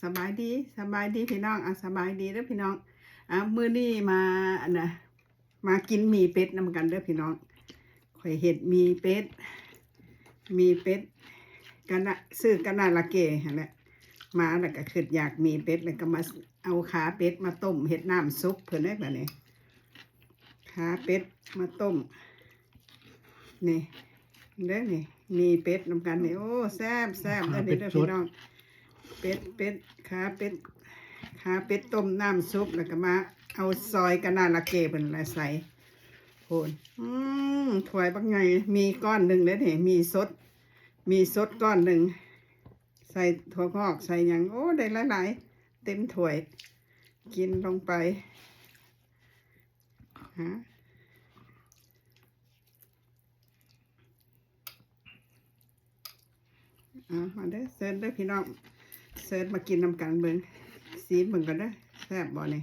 สบายดีสบายดีพี่น้องสบายดีเด้อพี่น้องมื้อนี้มามากินหมี่เป็ดนำกันเด้อพี่น้องข่อยเฮ็ดหมี่เป็ดกันนะซื้อกันน่าละเกหั่นแหละมาแล้วก็คิดอยากหมี่เป็ดแล้วก็มาเอาขาเป็ดมาต้มเฮ็ดน้ำซุปเพิ่นได้บัดนี้ขาเป็ดมาต้มนี่เด้อนี่มีเป็ดนำกันนี่โอ้แซ่บเด้อนี่เด้อพี่น้องเป็ดขาเป็ดต้มน้ำซุปแล้วก็มาเอาซอยกะนาละเกเป็นอะไรใส่โคนถ้วยบักไงมีก้อนหนึ่งเลยเห็นมีสดก้อนหนึ่งใส่ถั่วงอกใส่อย่างโอ้ได้หลายเต็มถ้วยกินลงไปมาเด้อเซิร์ฟเด้อพี่น้องเซิร์ฟมากินน้ำกันเบิ่งซีเบิ่งกันเด้อแซ่บบ่เนี่ย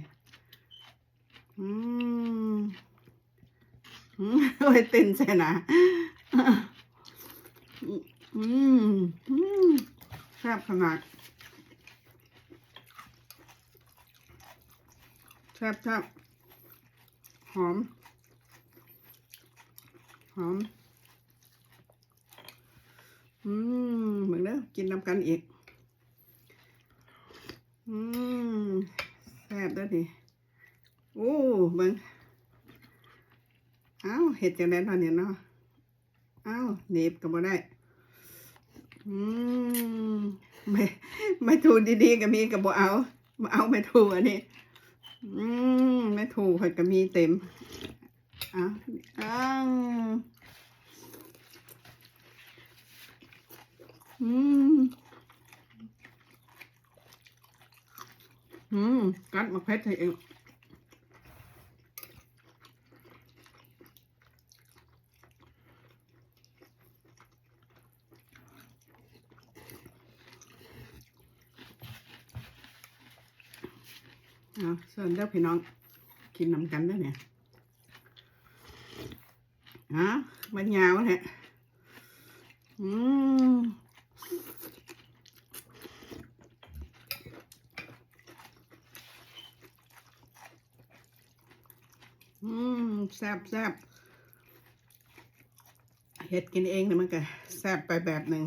โอ้ยตื่นใช่นะแซ่บขนาดแซ่บหอมเหมือนเด้อกินน้ำกันอีกแซ่บเด้อดิโอ้เบิ่งเห็ดจังได๋ตอนนี้เนาะเหน็บก็บ่ได้ไม่ถูดีๆก็มีก็บ่เอาไม่ถูอันนี้ไม่ถูข่อยก็มีเต็มกัดมาเพชรให้เองส่วนเด้อพี่น้องกินน้ำกันได้เนี่ยมันยาวแฮะแซ่บเฮ็ดกินเองเนี่ยมันก็แซ่บไปแบบหนึ่ง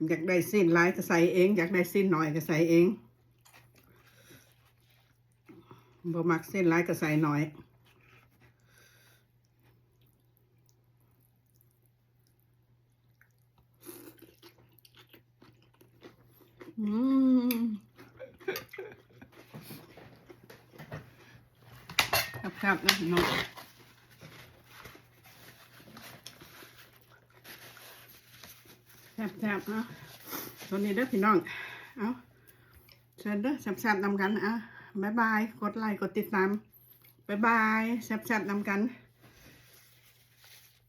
อยากได้สิ้นหลายก็ใส่เองอยากได้สิ้นหน่อยก็ใส่เองบ่มักเส้นหลายก็ใส่หน่อยครับนะน้องแซ่บตัวนี้เด้อพี่น้องเชิญเด้อแซ่บๆนำกันบ๊ายบายกดไลค์กดติดตามบ๊ายบายแซ่บๆนำกัน